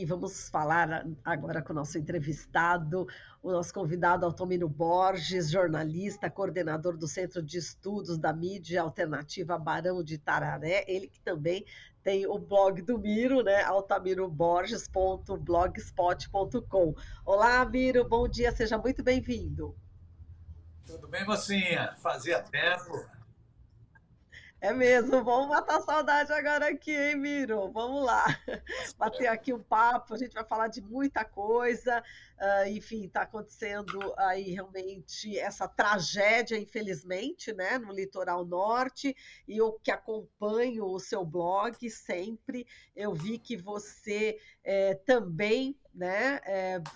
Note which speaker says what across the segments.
Speaker 1: e vamos falar agora com o nosso entrevistado, o nosso convidado Altomiro Borges, jornalista, coordenador do Centro de Estudos da Mídia Alternativa Barão de Itararé, ele que também tem o blog do Miro, né, altamiroborges.blogspot.com. Olá, Miro, bom dia, seja muito bem-vindo.
Speaker 2: Tudo bem, mocinha? Fazia tempo.
Speaker 1: É mesmo, vamos matar a saudade agora aqui, hein, Miro? Vamos lá,
Speaker 2: Tá
Speaker 1: bater
Speaker 2: certo.
Speaker 1: aqui um papo, a gente vai falar de muita coisa, enfim, está acontecendo aí realmente essa tragédia, infelizmente, né, no litoral norte, e eu que acompanho o seu blog sempre, eu vi que você também, né,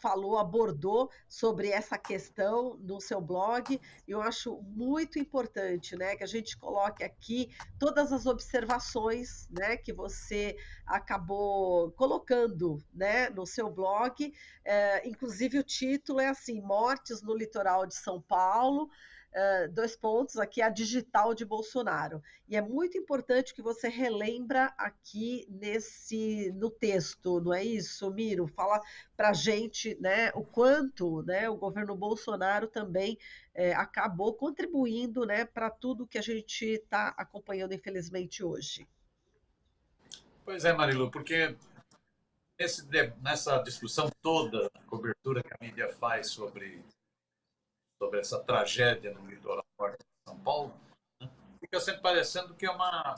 Speaker 1: falou, abordou sobre essa questão no seu blog, e eu acho muito importante, né, que a gente coloque aqui todas as observações, né, que você acabou colocando, né, no seu blog. Inclusive o título é assim: Mortes no litoral de São Paulo, dois pontos, aqui a digital de Bolsonaro. E é muito importante que você relembra aqui no texto, não é isso, Miro? Fala para a gente, né, o quanto, né, o governo Bolsonaro também acabou contribuindo, né, para tudo que a gente está acompanhando, infelizmente, hoje.
Speaker 2: Pois é, Marilu, porque nessa discussão toda, a cobertura que a mídia faz sobre essa tragédia no litoral norte de São Paulo, né, fica sempre parecendo que é uma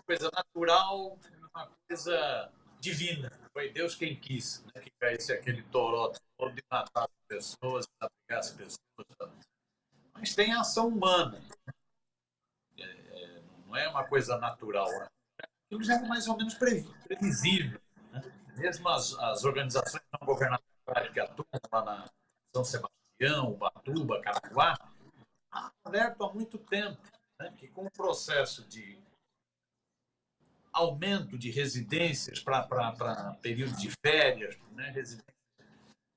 Speaker 2: coisa natural, uma coisa divina. Foi Deus quem quis, né, que caísse aquele toró todo e matasse as pessoas, abrigasse as pessoas. Mas tem ação humana, não é uma coisa natural. Aquilo já era mais ou menos previsível. Né? Mesmo as organizações não governamentais que atuam lá na São Sebastião, Ubatuba, Caraguá, alertam há muito tempo, né, que com o processo de aumento de residências para período de férias, né, residências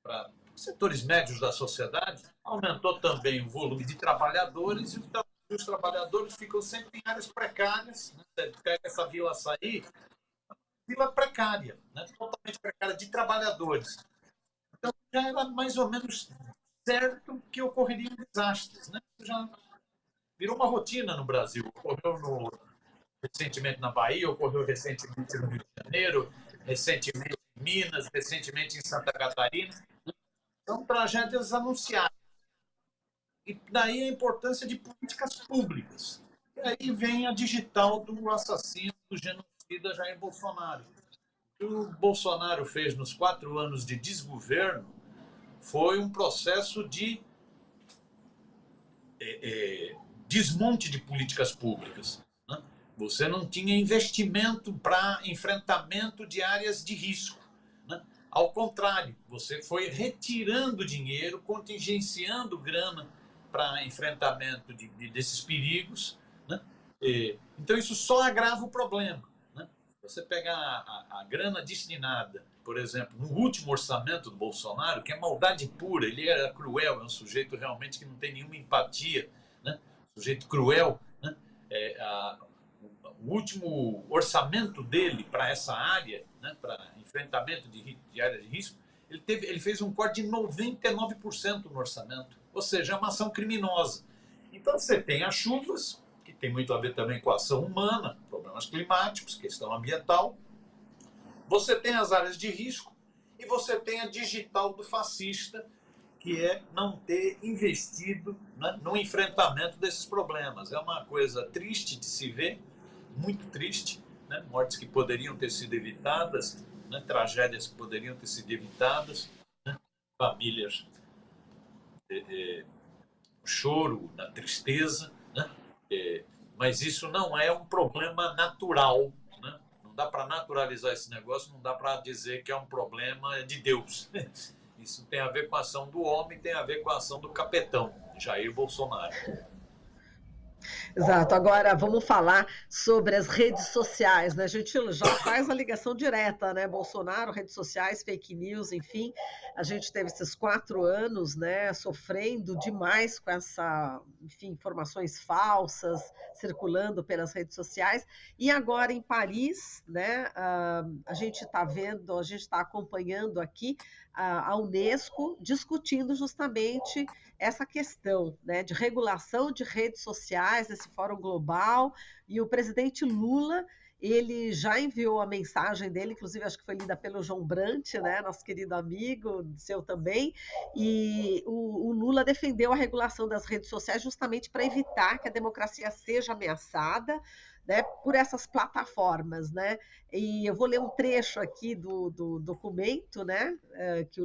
Speaker 2: para setores médios da sociedade, aumentou também o volume de trabalhadores e os trabalhadores ficam sempre em áreas precárias. Né? Você pega essa Vila Açaí, vila precária, né? Totalmente precária de trabalhadores. Então já era mais ou menos certo que ocorreriam desastres. Né? Já virou uma rotina no Brasil. Recentemente na Bahia, ocorreu recentemente no Rio de Janeiro, recentemente em Minas, recentemente em Santa Catarina. São tragédias anunciadas. E daí a importância de políticas públicas. E aí vem a digital do assassino, do genocida Jair Bolsonaro. O que o Bolsonaro fez nos 4 anos de desgoverno foi um processo de desmonte de políticas públicas. Né? Você não tinha investimento para enfrentamento de áreas de risco. Né? Ao contrário, você foi retirando dinheiro, contingenciando grana para enfrentamento desses perigos. Né? Então, isso só agrava o problema. Né? Você pegar a grana destinada, por exemplo, no último orçamento do Bolsonaro, que é maldade pura, ele era cruel, é um sujeito realmente que não tem nenhuma empatia, né? Sujeito cruel. Né? É, a, o último orçamento dele para essa área, né, para enfrentamento de área de risco, ele fez um corte de 99% no orçamento, ou seja, é uma ação criminosa. Então você tem as chuvas, que tem muito a ver também com a ação humana, problemas climáticos, questão ambiental, você tem as áreas de risco e você tem a digital do fascista, que é não ter investido, né, no enfrentamento desses problemas. É uma coisa triste de se ver, muito triste, né? Mortes que poderiam ter sido evitadas, né? Tragédias que poderiam ter sido evitadas, né? Famílias, o choro, na tristeza, né? Mas isso não é um problema natural, né? Não dá para naturalizar esse negócio, não dá para dizer que é um problema de Deus. Isso tem a ver com a ação do homem, tem a ver com a ação do capetão, Jair Bolsonaro.
Speaker 1: Exato. Agora vamos falar sobre as redes sociais, né? A gente já faz a ligação direta, né? Bolsonaro, redes sociais, fake news, enfim. A gente teve esses 4 anos, né? Sofrendo demais com essa, enfim, informações falsas circulando pelas redes sociais. E agora em Paris, né, a gente está vendo, a gente está acompanhando aqui a Unesco discutindo justamente essa questão, né, de regulação de redes sociais, esse fórum global, e o presidente Lula ele já enviou a mensagem dele, inclusive acho que foi lida pelo João Brant, né, nosso querido amigo, seu também, e o Lula defendeu a regulação das redes sociais justamente para evitar que a democracia seja ameaçada, né, por essas plataformas, né? E eu vou ler um trecho aqui do documento, né, que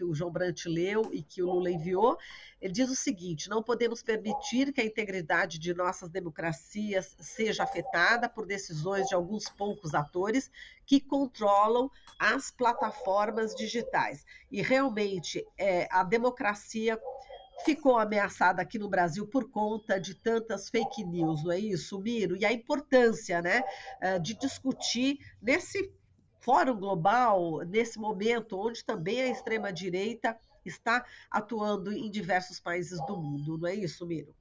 Speaker 1: o João Brant leu e que o Lula enviou. Ele diz o seguinte: não podemos permitir que a integridade de nossas democracias seja afetada por decisões de alguns poucos atores que controlam as plataformas digitais. E realmente a democracia ficou ameaçada aqui no Brasil por conta de tantas fake news, não é isso, Miro? E a importância, né, de discutir nesse fórum global, nesse momento onde também a extrema-direita está atuando em diversos países do mundo, não é isso, Miro?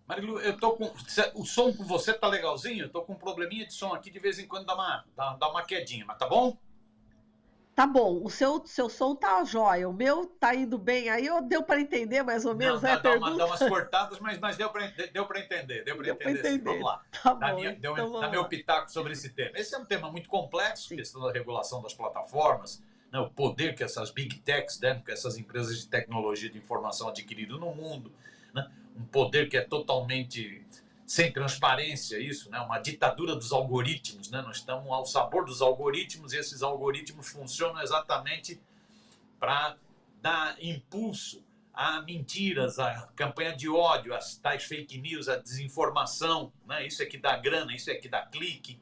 Speaker 2: Marilu, eu tô com. O som com você tá legalzinho? Eu tô com um probleminha de som aqui, de vez em quando dá uma quedinha, mas tá bom?
Speaker 1: Tá bom, o seu som tá jóia, o meu tá indo bem aí, deu para entender mais ou
Speaker 2: Não,
Speaker 1: menos, é a
Speaker 2: dá
Speaker 1: pergunta?
Speaker 2: umas cortadas, mas deu para entender, deu para
Speaker 1: Deu para
Speaker 2: entender sim. Vamos
Speaker 1: entender.
Speaker 2: lá.
Speaker 1: Tá bom, então
Speaker 2: Dá
Speaker 1: vamos
Speaker 2: meu
Speaker 1: lá.
Speaker 2: pitaco sobre esse tema. Esse é um tema muito complexo,
Speaker 1: Sim.
Speaker 2: questão da regulação das plataformas, né, o poder que essas big techs, né, que essas empresas de tecnologia de informação adquiriram no mundo, né, um poder que é totalmente sem transparência, isso, né, uma ditadura dos algoritmos, né, nós estamos ao sabor dos algoritmos e esses algoritmos funcionam exatamente para dar impulso a mentiras, a campanha de ódio, as tais fake news, a desinformação, né? Isso é que dá grana, isso é que dá clique.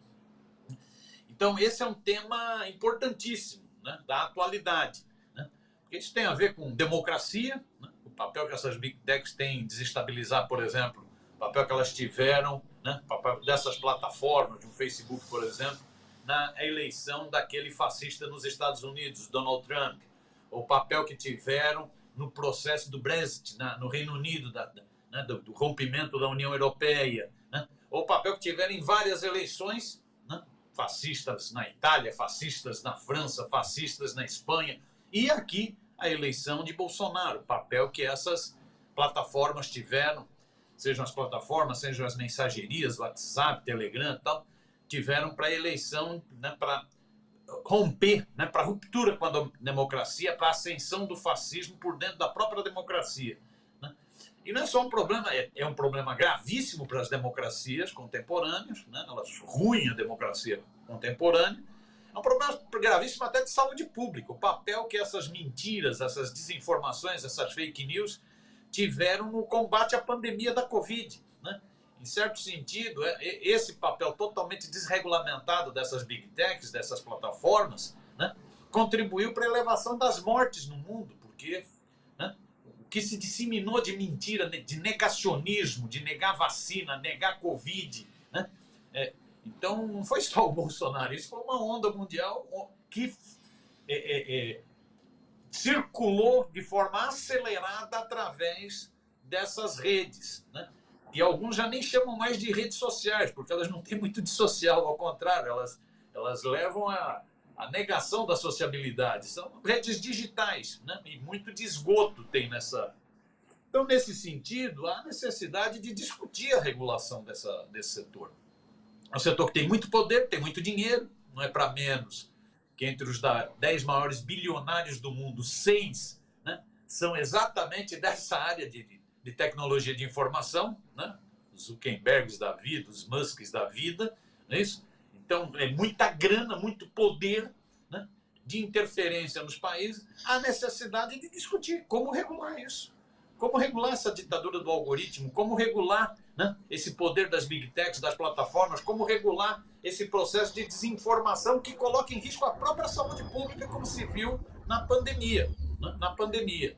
Speaker 2: Então, esse é um tema importantíssimo, né, da atualidade. Né? Porque isso tem a ver com democracia, né? O papel que essas big techs têm em desestabilizar, por exemplo, o papel que elas tiveram, né? O papel dessas plataformas, no Facebook, por exemplo, na eleição daquele fascista nos Estados Unidos, Donald Trump, o papel que tiveram no processo do Brexit, no Reino Unido, né, do rompimento da União Europeia, né, o papel que tiveram em várias eleições, né, fascistas na Itália, fascistas na França, fascistas na Espanha, e aqui a eleição de Bolsonaro, o papel que essas plataformas tiveram, sejam as plataformas, sejam as mensagerias, WhatsApp, Telegram e tal, tiveram para a eleição, né, para romper, né, para a ruptura com a democracia, para a ascensão do fascismo por dentro da própria democracia. Né? E não é só um problema, é um problema gravíssimo para as democracias contemporâneas, né? Elas ruem a democracia contemporânea. É um problema gravíssimo até de saúde pública, o papel que essas mentiras, essas desinformações, essas fake news tiveram no combate à pandemia da Covid. Né? Em certo sentido, esse papel totalmente desregulamentado dessas big techs, dessas plataformas, né, contribuiu para a elevação das mortes no mundo, porque, né, o que se disseminou de mentira, de negacionismo, de negar vacina, negar Covid. Né, então, não foi só o Bolsonaro, isso foi uma onda mundial que circulou de forma acelerada através dessas redes, né? E alguns já nem chamam mais de redes sociais, porque elas não têm muito de social, ao contrário, elas levam à negação da sociabilidade. São redes digitais, né? E muito de esgoto tem nessa. Então, nesse sentido, há necessidade de discutir a regulação desse setor. É um setor que tem muito poder, tem muito dinheiro, não é para menos que entre os 10 maiores bilionários do mundo, 6, né, são exatamente dessa área de tecnologia de informação, né? Os Zuckerbergs da vida, os Musks da vida, não é isso? Então, é muita grana, muito poder, né, de interferência nos países, há necessidade de discutir como regular isso. Como regular essa ditadura do algoritmo, como regular, né, esse poder das big techs, das plataformas, como regular esse processo de desinformação que coloca em risco a própria saúde pública, como se viu na pandemia. Né, na pandemia.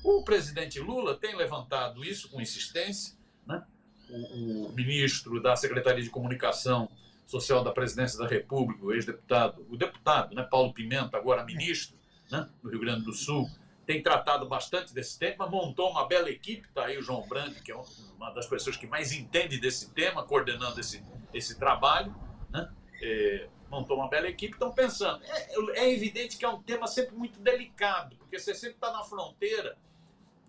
Speaker 2: O presidente Lula tem levantado isso com insistência, né? O ministro da Secretaria de Comunicação Social da Presidência da República, o deputado, né, Paulo Pimenta, agora ministro, né, do Rio Grande do Sul, tem tratado bastante desse tema, montou uma bela equipe, está aí o João Brandi, que é uma das pessoas que mais entende desse tema, coordenando esse trabalho, né? Montou uma bela equipe, estão pensando. É evidente que é um tema sempre muito delicado, porque você sempre está na fronteira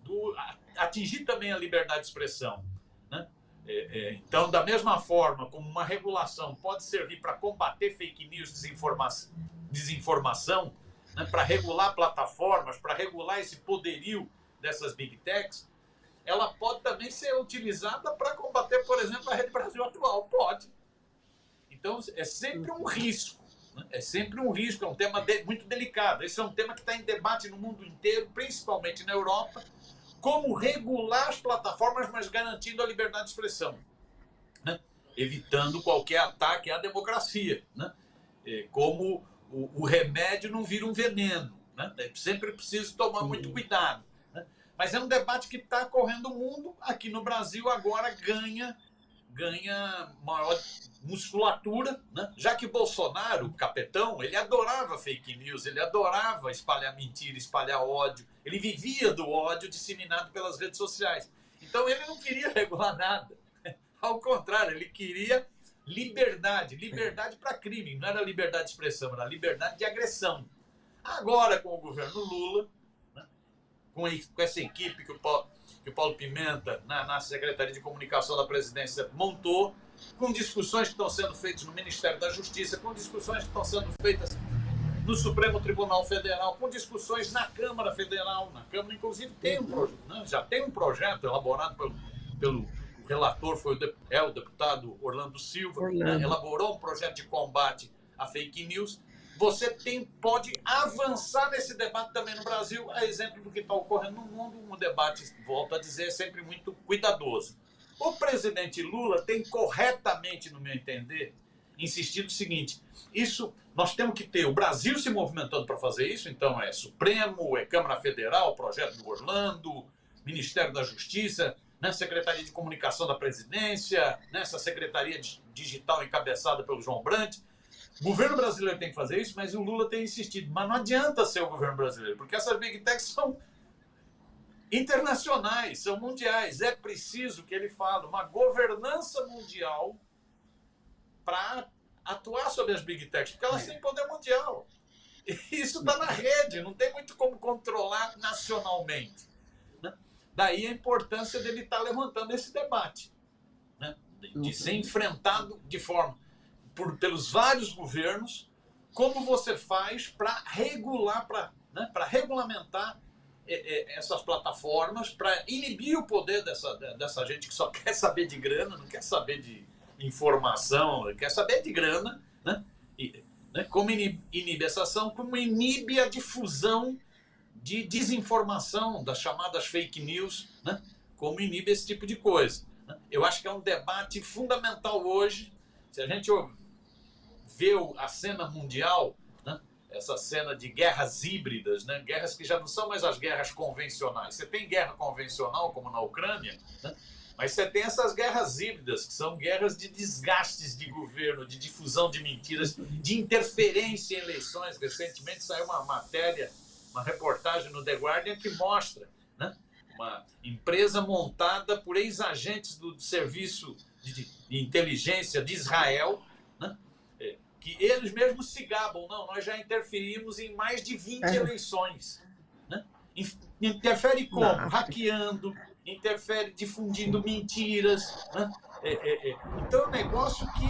Speaker 2: do atingir também a liberdade de expressão, né? Então, da mesma forma como uma regulação pode servir para combater fake news, desinformação, né, para regular plataformas, para regular esse poderio dessas big techs, ela pode também ser utilizada para combater, por exemplo, a Rede Brasil Atual. Pode. Então, é sempre um risco. Né? É sempre um risco, é um tema muito delicado. Esse é um tema que está em debate no mundo inteiro, principalmente na Europa, como regular as plataformas, mas garantindo a liberdade de expressão, né? Evitando qualquer ataque à democracia, né? Como o remédio não vira um veneno, né? É sempre preciso tomar muito cuidado, né? Mas é um debate que está correndo o mundo. Aqui no Brasil agora ganha maior musculatura, né? Já que Bolsonaro, o capetão, ele adorava fake news, ele adorava espalhar mentira, espalhar ódio, ele vivia do ódio disseminado pelas redes sociais. Então ele não queria regular nada, ao contrário, ele queria liberdade para crime, não era liberdade de expressão, era liberdade de agressão. Agora, com o governo Lula, né? com essa equipe que o Paulo Pimenta, na Secretaria de Comunicação da Presidência, montou, com discussões que estão sendo feitas no Ministério da Justiça, com discussões que estão sendo feitas no Supremo Tribunal Federal, com discussões na Câmara Federal. Na Câmara, inclusive, já tem um projeto elaborado pelo relator, o deputado Orlando Silva, né, elaborou um projeto de combate à fake news. Você pode avançar nesse debate também no Brasil, a exemplo do que está ocorrendo no mundo, um debate, volto a dizer, sempre muito cuidadoso. O presidente Lula tem corretamente, no meu entender, insistido o seguinte: nós temos que ter o Brasil se movimentando para fazer isso, então é Supremo, é Câmara Federal, projeto do Orlando, Ministério da Justiça, né, Secretaria de Comunicação da Presidência, essa Secretaria Digital encabeçada pelo João Brandi. O governo brasileiro tem que fazer isso, mas o Lula tem insistido. Mas não adianta ser o governo brasileiro, porque essas big techs são internacionais, são mundiais. É preciso que ele fale uma governança mundial para atuar sobre as big techs, porque elas têm poder mundial. Isso está na rede, não tem muito como controlar nacionalmente, né? Daí a importância dele estar levantando esse debate, né? De ser enfrentado de forma pelos vários governos, como você faz para regular, para regulamentar essas plataformas, para inibir o poder dessa gente que só quer saber de grana, não quer saber de informação, quer saber de grana, né? Como inibe essa ação, como inibe a difusão de desinformação, das chamadas fake news, né? Como inibe esse tipo de coisa, né? Eu acho que é um debate fundamental hoje. Se a gente vê a cena mundial, né? Essa cena de guerras híbridas, né? Guerras que já não são mais as guerras convencionais. Você tem guerra convencional, como na Ucrânia, né? Mas você tem essas guerras híbridas, que são guerras de desgastes de governo, de difusão de mentiras, de interferência em eleições. Recentemente saiu uma matéria, uma reportagem no The Guardian que mostra, né, uma empresa montada por ex-agentes do Serviço de Inteligência de Israel, né, que eles mesmos se gabam. Não, nós já interferimos em mais de 20 eleições. Né? Interfere como? Hackeando, interfere difundindo mentiras, né? Então é um negócio que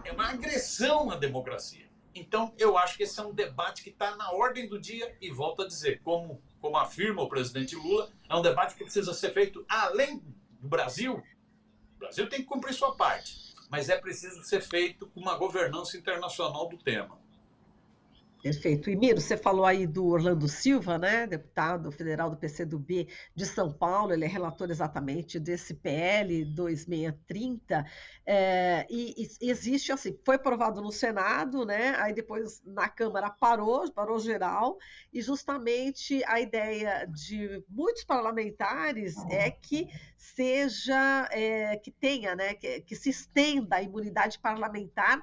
Speaker 2: é uma agressão à democracia. Então eu acho que esse é um debate que está na ordem do dia e, volto a dizer, como afirma o presidente Lula, é um debate que precisa ser feito além do Brasil. O Brasil tem que cumprir sua parte, mas é preciso ser feito com uma governança internacional do tema.
Speaker 1: Perfeito. E Miro, você falou aí do Orlando Silva, né, deputado federal do PCdoB de São Paulo, ele é relator exatamente desse PL 2630, e existe assim, foi aprovado no Senado, né, aí depois na Câmara parou geral, e justamente a ideia de muitos parlamentares é que que tenha, né, que se estenda a imunidade parlamentar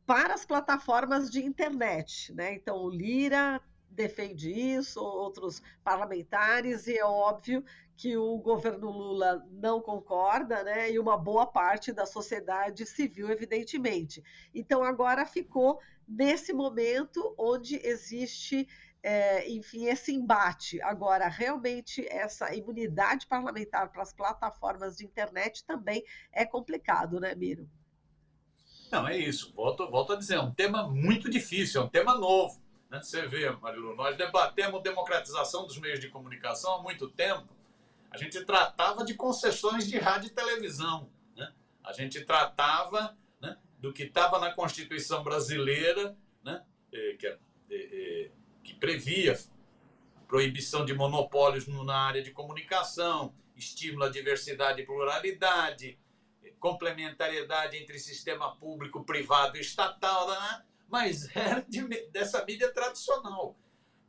Speaker 1: para as plataformas de internet, né? Então, o Lira defende isso, outros parlamentares, e é óbvio que o governo Lula não concorda, né? E uma boa parte da sociedade civil, evidentemente. Então, agora ficou nesse momento onde existe, enfim, esse embate. Agora, realmente, essa imunidade parlamentar para as plataformas de internet também é complicado, né, Miro?
Speaker 2: Não, é isso. Volto a dizer, é um tema muito difícil, é um tema novo. Né? Você vê, Marilu, nós debatemos democratização dos meios de comunicação há muito tempo. A gente tratava de concessões de rádio e televisão. Né? A gente tratava, né, do que estava na Constituição brasileira, né, que previa proibição de monopólios na área de comunicação, estímulo à diversidade e pluralidade, complementariedade entre sistema público, privado e estatal, né? Mas é dessa mídia tradicional.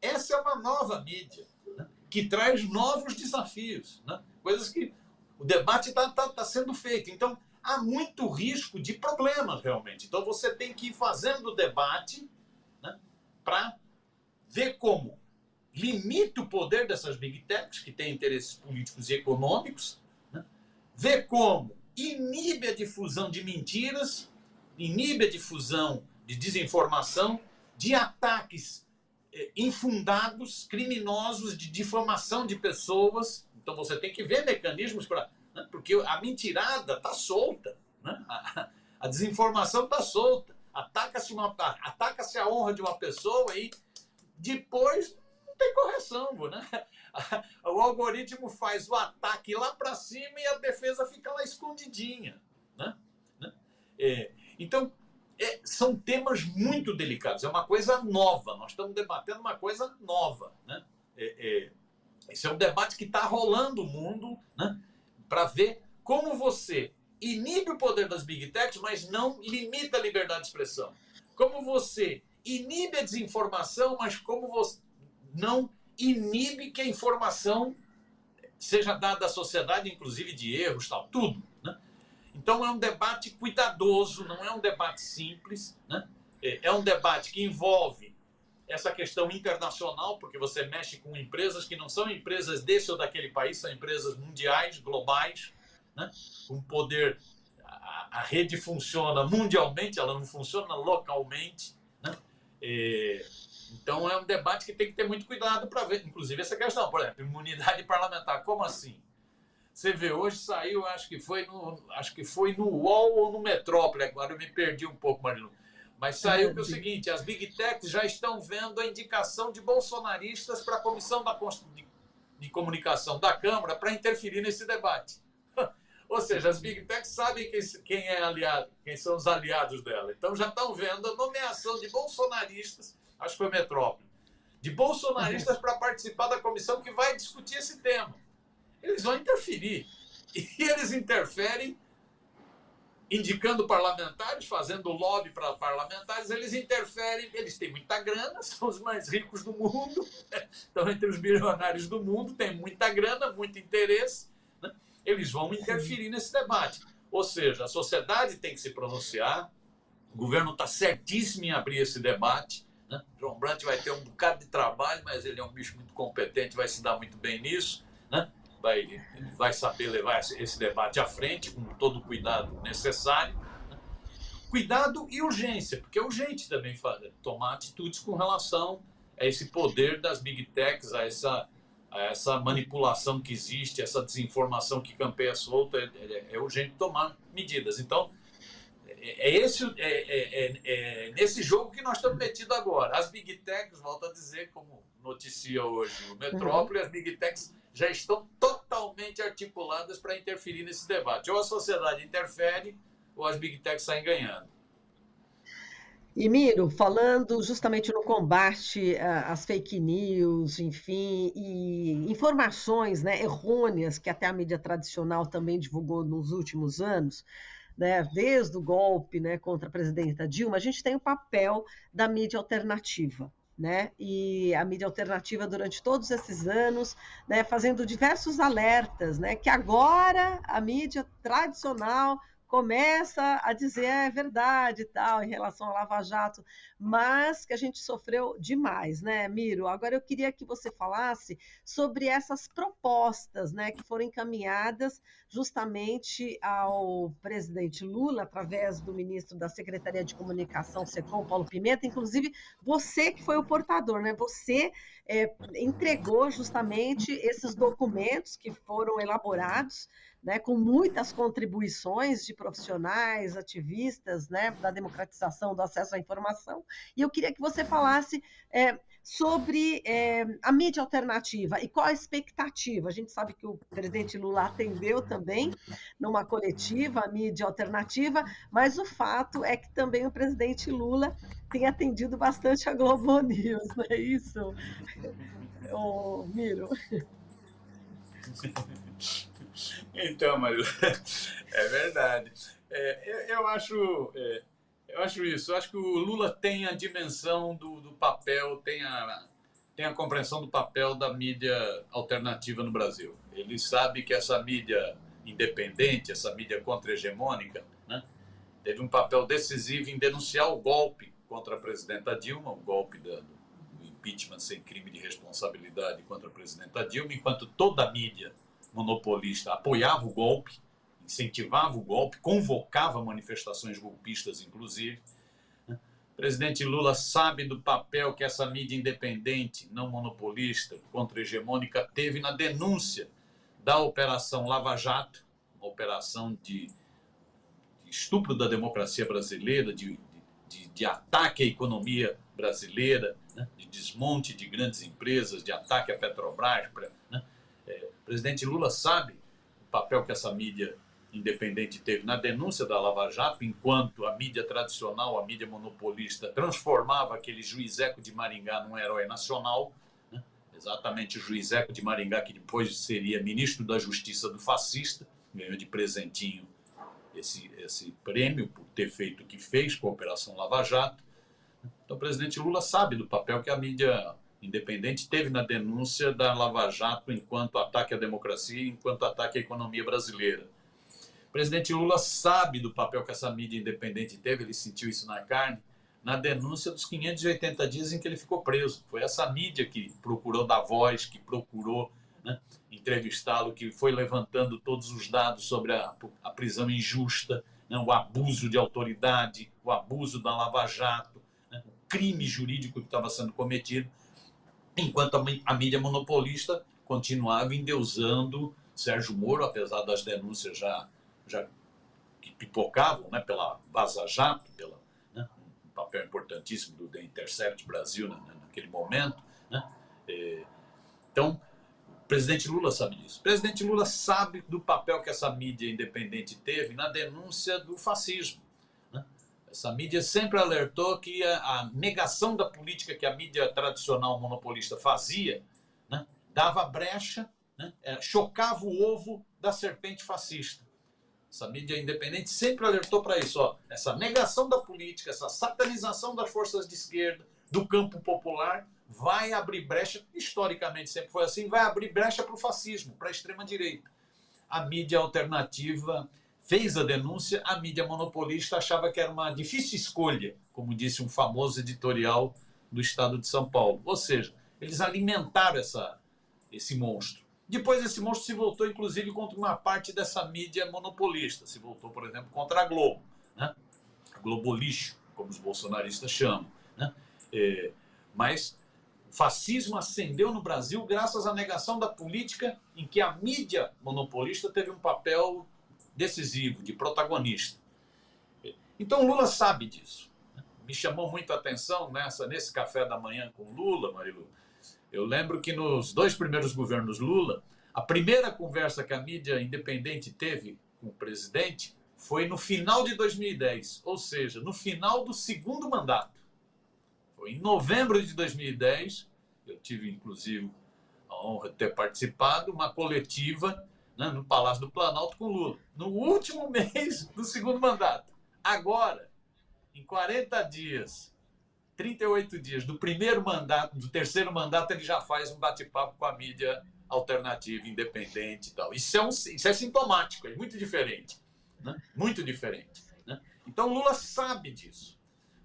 Speaker 2: Essa é uma nova mídia, né, que traz novos desafios, né? Coisas que o debate está sendo feito. Então, há muito risco de problemas, realmente. Então, você tem que ir fazendo o debate, né, para ver como limita o poder dessas big techs, que têm interesses políticos e econômicos, né, ver como inibe a difusão de mentiras, inibe a difusão de desinformação, de ataques infundados, criminosos, de difamação de pessoas. Então você tem que ver mecanismos para... Né, porque a mentirada está solta, né? A desinformação está solta. Ataca-se a honra de uma pessoa e depois não tem correção, né? O algoritmo faz o ataque lá para cima e a defesa fica lá escondidinha, né? Então, são temas muito delicados. É uma coisa nova. Nós estamos debatendo uma coisa nova, né? Esse é um debate que está rolando o mundo, né, para ver como você inibe o poder das big techs, mas não limita a liberdade de expressão. Como você inibe a desinformação, mas como você não inibe que a informação seja dada à sociedade, inclusive de erros, tal, tudo. Né? Então é um debate cuidadoso, não é um debate simples, né? É um debate que envolve essa questão internacional, porque você mexe com empresas que não são empresas desse ou daquele país, são empresas mundiais, globais, né? Com poder. A rede funciona mundialmente, ela não funciona localmente, né? Então é um debate que tem que ter muito cuidado para ver, inclusive essa questão, por exemplo, imunidade parlamentar, como assim? Você vê, hoje saiu, acho que foi no UOL ou no Metrópole, agora eu me perdi um pouco, Marilu, mas saiu que é o seguinte, as big techs já estão vendo a indicação de bolsonaristas para a Comissão de Comunicação da Câmara para interferir nesse debate. Ou seja, as big techs sabem quem é aliado, quem são os aliados dela. Então já estão vendo a nomeação de bolsonaristas, acho que foi Metrópole, de bolsonaristas para participar da comissão que vai discutir esse tema. Eles vão interferir. E eles interferem indicando parlamentares, fazendo lobby para parlamentares, eles interferem, eles têm muita grana, são os mais ricos do mundo, estão entre os bilionários do mundo, têm muita grana, muito interesse, né? Eles vão interferir nesse debate. Ou seja, a sociedade tem que se pronunciar, o governo está certíssimo em abrir esse debate, né? João Brant vai ter um bocado de trabalho, mas ele é um bicho muito competente, vai se dar muito bem nisso, né? Vai saber levar esse debate à frente com todo o cuidado necessário. Né? Cuidado e urgência, porque é urgente também tomar atitudes com relação a esse poder das big techs, a essa manipulação que existe, essa desinformação que campeia solta, é urgente tomar medidas. Então, nesse jogo que nós estamos metidos agora. As big techs, volto a dizer, como noticia hoje o Metrópole, as big techs já estão totalmente articuladas para interferir nesse debate. Ou a sociedade interfere, ou as big techs saem ganhando.
Speaker 1: E Miro, falando justamente no combate às fake news, enfim, e informações, né, errôneas que até a mídia tradicional também divulgou nos últimos anos, né, desde o golpe, né, contra a presidenta Dilma, a gente tem o papel da mídia alternativa. Né? E a mídia alternativa durante todos esses anos, né, fazendo diversos alertas, né, que agora a mídia tradicional começa a dizer é verdade e tal, em relação ao Lava Jato, mas que a gente sofreu demais, né, Miro? Agora eu queria que você falasse sobre essas propostas, né, que foram encaminhadas justamente ao presidente Lula, através do ministro da Secretaria de Comunicação, SECOM, Paulo Pimenta, inclusive você que foi o portador, né? Você entregou justamente esses documentos que foram elaborados, né, com muitas contribuições de profissionais, ativistas, né, da democratização do acesso à informação. E eu queria que você falasse sobre a mídia alternativa e qual a expectativa. A gente sabe que o presidente Lula atendeu também numa coletiva a mídia alternativa, mas o fato é que também o presidente Lula tem atendido bastante a Globo News, não é isso, Miro?
Speaker 2: Então, Maria, é verdade. Eu acho isso. Eu acho que o Lula tem a dimensão do papel, tem a compreensão do papel da mídia alternativa no Brasil. Ele sabe que essa mídia independente, essa mídia contra-hegemônica, né, teve um papel decisivo em denunciar o golpe contra a presidenta Dilma, o golpe do impeachment sem crime de responsabilidade contra a presidenta Dilma, enquanto toda a mídia monopolista apoiava o golpe, incentivava o golpe, convocava manifestações golpistas, inclusive. O presidente Lula sabe do papel que essa mídia independente, não monopolista, contra-hegemônica, teve na denúncia da Operação Lava Jato, uma operação de estupro da democracia brasileira, de ataque à economia brasileira, né, de desmonte de grandes empresas, de ataque à Petrobras. Né. O presidente Lula sabe o papel que essa mídia independente teve na denúncia da Lava Jato, enquanto a mídia tradicional, a mídia monopolista, transformava aquele Juizeco de Maringá num herói nacional, né? Exatamente o Juizeco de Maringá, que depois seria ministro da Justiça do fascista, ganhou de presentinho esse prêmio por ter feito o que fez com a Operação Lava Jato. Então o presidente Lula sabe do papel que a mídia independente teve na denúncia da Lava Jato enquanto ataque à democracia, enquanto ataque à economia brasileira. O presidente Lula sabe do papel que essa mídia independente teve, ele sentiu isso na carne, na denúncia dos 580 dias em que ele ficou preso. Foi essa mídia que procurou dar voz, que procurou, né, entrevistá-lo, que foi levantando todos os dados sobre a prisão injusta, né, o abuso de autoridade, o abuso da Lava Jato, né, o crime jurídico que estava sendo cometido, enquanto a mídia monopolista continuava endeusando Sérgio Moro, apesar das denúncias já que pipocavam, né, pela Vaza Jato, né, um papel importantíssimo do The Intercept Brasil, né, naquele momento. Né. Então, o presidente Lula sabe disso. O presidente Lula sabe do papel que essa mídia independente teve na denúncia do fascismo. Né. Essa mídia sempre alertou que a negação da política que a mídia tradicional monopolista fazia, né, dava brecha, né, chocava o ovo da serpente fascista. Essa mídia independente sempre alertou para isso. Ó, essa negação da política, essa satanização das forças de esquerda, do campo popular, vai abrir brecha, historicamente sempre foi assim, vai abrir brecha para o fascismo, para a extrema-direita. A mídia alternativa fez a denúncia, a mídia monopolista achava que era uma difícil escolha, como disse um famoso editorial do Estado de São Paulo. Ou seja, eles alimentaram esse monstro. Depois esse monstro se voltou, inclusive, contra uma parte dessa mídia monopolista. Se voltou, por exemplo, contra a Globo, né? Globo lixo, como os bolsonaristas chamam. Né? Mas o fascismo ascendeu no Brasil graças à negação da política em que a mídia monopolista teve um papel decisivo, de protagonista. Então Lula sabe disso. Me chamou muito a atenção nesse café da manhã com Lula, Marilu. Eu lembro que nos 2 primeiros governos Lula, a primeira conversa que a mídia independente teve com o presidente foi no final de 2010, ou seja, no final do 2º mandato. Foi em novembro de 2010, eu tive, inclusive, a honra de ter participado, uma coletiva, né, no Palácio do Planalto com Lula, no último mês do 2º mandato. Agora, em 40 dias, 38 dias do primeiro mandato, do 3º mandato, ele já faz um bate-papo com a mídia alternativa, independente e tal. Isso é sintomático, é muito diferente. né? Muito diferente, né? Então, o Lula sabe disso.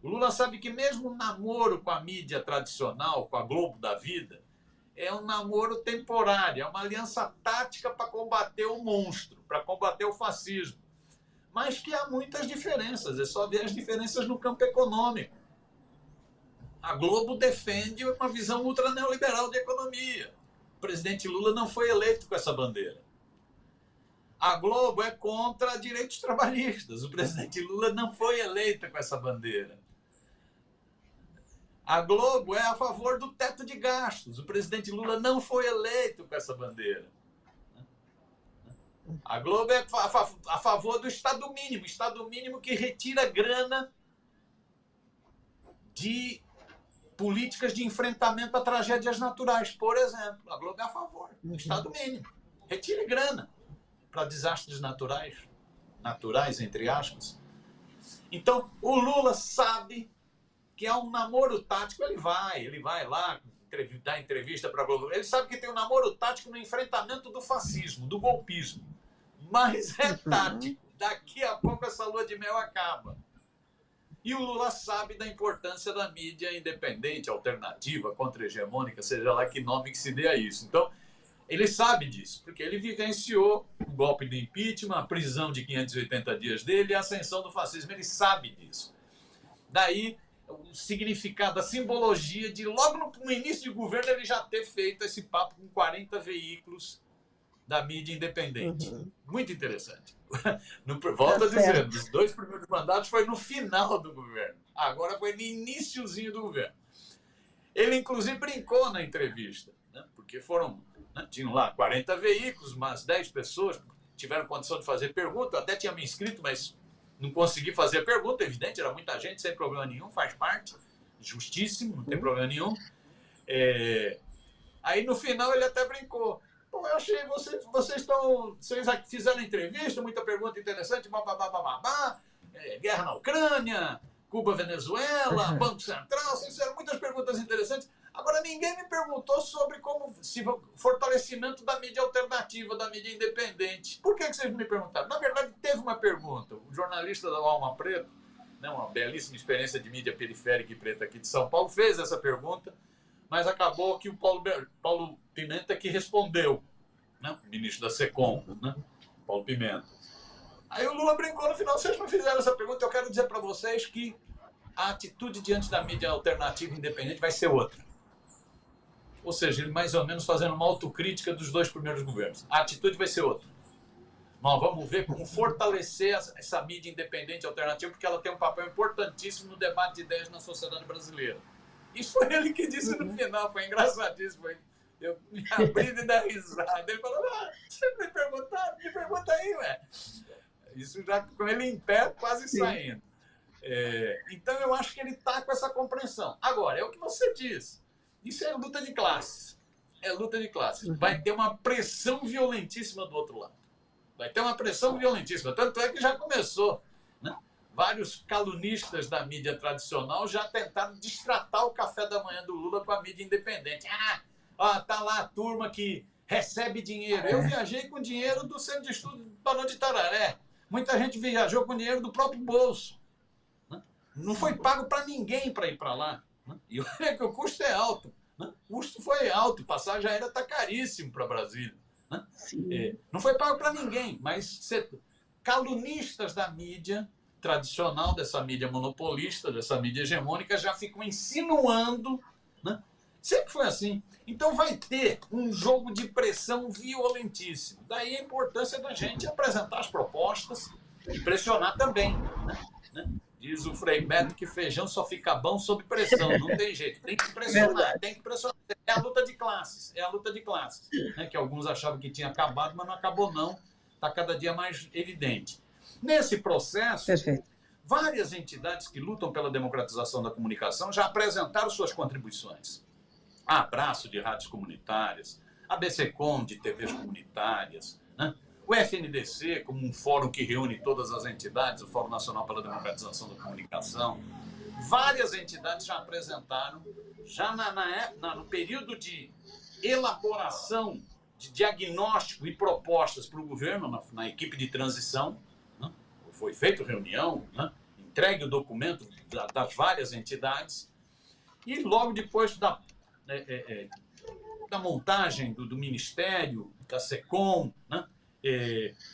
Speaker 2: O Lula sabe que mesmo o namoro com a mídia tradicional, com a Globo da vida, é um namoro temporário, é uma aliança tática para combater o monstro, para combater o fascismo. Mas que há muitas diferenças, é só ver as diferenças no campo econômico. A Globo defende uma visão ultra-neoliberal de economia. O presidente Lula não foi eleito com essa bandeira. A Globo é contra direitos trabalhistas. O presidente Lula não foi eleito com essa bandeira. A Globo é a favor do teto de gastos. O presidente Lula não foi eleito com essa bandeira. A Globo é a favor do Estado mínimo que retira grana de políticas de enfrentamento a tragédias naturais, por exemplo. A Globo é a favor do Estado mínimo. Retire grana para desastres naturais, entre aspas. Então, o Lula sabe que há um namoro tático, ele vai lá dar entrevista para a Globo. Ele sabe que tem um namoro tático no enfrentamento do fascismo, do golpismo. Mas é tático. Daqui a pouco essa lua de mel acaba. E o Lula sabe da importância da mídia independente, alternativa, contra-hegemônica, seja lá que nome que se dê a isso. Então, ele sabe disso, porque ele vivenciou o golpe de impeachment, a prisão de 580 dias dele e a ascensão do fascismo. Ele sabe disso. Daí, o significado, a simbologia de logo no início de governo ele já ter feito esse papo com 40 veículos da mídia independente. Muito interessante. Volto a dizer, os 2 primeiros mandatos foi no final do governo. Agora foi no iniciozinho do governo. Ele, inclusive, brincou na entrevista, né? Porque tinham lá 40 veículos, mas 10 pessoas tiveram condição de fazer pergunta. Eu até tinha me inscrito, mas não consegui fazer pergunta, evidente, era muita gente, sem problema nenhum, faz parte, justíssimo, não tem problema nenhum. Aí, no final, ele até brincou. Pô, eu achei, vocês fizeram entrevista, muita pergunta interessante, guerra na Ucrânia, Cuba, Venezuela, Banco Central, vocês fizeram muitas perguntas interessantes. Agora, ninguém me perguntou sobre fortalecimento da mídia alternativa, da mídia independente. Por que vocês me perguntaram? Na verdade, teve uma pergunta. O jornalista da Alma Preta, né, uma belíssima experiência de mídia periférica e preta aqui de São Paulo, fez essa pergunta, mas acabou que o Paulo Pimenta que respondeu, né, o ministro da SECOM, né, Paulo Pimenta. Aí o Lula brincou no final, vocês não fizeram essa pergunta, eu quero dizer para vocês que a atitude diante da mídia alternativa independente vai ser outra. Ou seja, ele mais ou menos fazendo uma autocrítica dos 2 primeiros governos. A atitude vai ser outra. Nós vamos ver como fortalecer essa mídia independente alternativa, porque ela tem um papel importantíssimo no debate de ideias na sociedade brasileira. Isso foi ele que disse no final, foi engraçadíssimo. Eu me abri de dar risada. Ele falou, você me perguntaram? Me pergunta aí, ué. Isso já com ele em pé, quase saindo. Então, eu acho que ele está com essa compreensão. Agora, é o que você diz. Isso é luta de classes. É luta de classes. Vai ter uma pressão violentíssima do outro lado. Vai ter uma pressão violentíssima. Tanto é que já começou, né? Vários calunistas da mídia tradicional já tentaram destratar o café da manhã do Lula com a mídia independente. Tá lá a turma que recebe dinheiro. Eu viajei com dinheiro do Centro de Estudo do Barão de Itararé. Muita gente viajou com dinheiro do próprio bolso. Né? Não foi pago para ninguém para ir para lá. Né? E olha que o custo é alto. Né? O custo foi alto, passagem aérea está caríssimo para Brasília. Né? Não foi pago para ninguém, mas calunistas da mídia tradicional, dessa mídia monopolista, dessa mídia hegemônica, já ficam insinuando, né? Sempre foi assim. Então vai ter um jogo de pressão violentíssimo. Daí a importância da gente apresentar as propostas e pressionar também. Né? Diz o Frei Beto que feijão só fica bom sob pressão. Não tem jeito. Tem que pressionar, tem que pressionar. É a luta de classes. É a luta de classes. Né? Que alguns achavam que tinha acabado, mas não acabou não. Está cada dia mais evidente. Nesse processo, várias entidades que lutam pela democratização da comunicação já apresentaram suas contribuições. A Abraço de rádios comunitárias, a BCCom de TVs comunitárias, né? O FNDC como um fórum que reúne todas as entidades, o Fórum Nacional pela Democratização da Comunicação. Várias entidades já apresentaram, já no período de elaboração de diagnóstico e propostas para o governo, na equipe de transição, né? foi feita reunião, né? Entregue o documento das várias entidades, e logo depois da montagem do Ministério, da SECOM, né?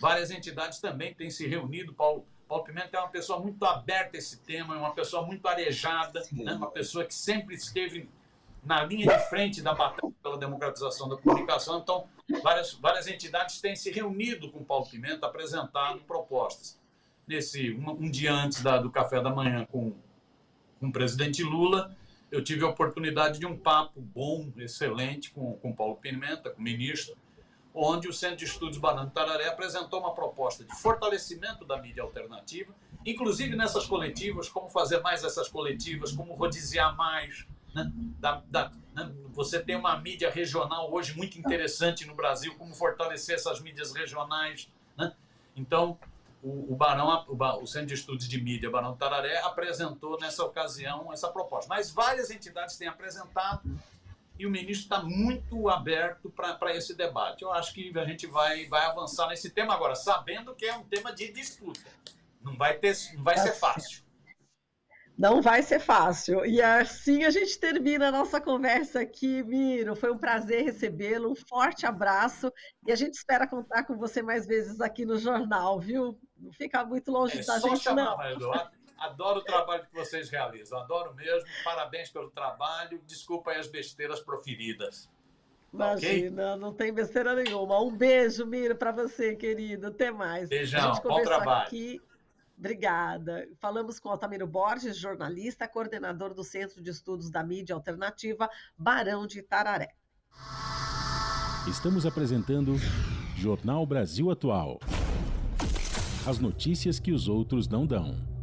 Speaker 2: Várias entidades também têm se reunido. Paulo Pimenta é uma pessoa muito aberta a esse tema, é uma pessoa muito arejada, né? Uma pessoa que sempre esteve na linha de frente da batalha pela democratização da comunicação. Então, várias entidades têm se reunido com Paulo Pimenta, apresentado propostas. Um dia antes do café da manhã com o presidente Lula, eu tive a oportunidade de um papo bom, excelente, com Paulo Pimenta, com o ministro, onde o Centro de Estudos Barão de Itararé apresentou uma proposta de fortalecimento da mídia alternativa, inclusive nessas coletivas, como fazer mais essas coletivas, como rodiziar mais, né? Você tem uma mídia regional hoje muito interessante no Brasil, como fortalecer essas mídias regionais, né? Então, o Centro de Estudos de Mídia Barão de Itararé apresentou nessa ocasião essa proposta. Mas várias entidades têm apresentado e o ministro está muito aberto para esse debate. Eu acho que a gente vai avançar nesse tema agora, sabendo que é um tema de disputa. Não vai ser fácil.
Speaker 1: Não vai ser fácil. E assim a gente termina a nossa conversa aqui, Miro. Foi um prazer recebê-lo, um forte abraço. E a gente espera contar com você mais vezes aqui no jornal, viu? Não fica muito longe da gente,
Speaker 2: chamar,
Speaker 1: não.
Speaker 2: Marilô. Adoro o trabalho que vocês realizam, adoro mesmo. Parabéns pelo trabalho. Desculpa aí as besteiras proferidas.
Speaker 1: Imagina, okay? Não tem besteira nenhuma. Um beijo, Miro, para você, querido. Até mais.
Speaker 2: Beijão, bom trabalho.
Speaker 1: Aqui. Obrigada. Falamos com Altamiro Borges, jornalista, coordenador do Centro de Estudos da Mídia Alternativa, Barão de Itararé.
Speaker 3: Estamos apresentando Jornal Brasil Atual. As notícias que os outros não dão.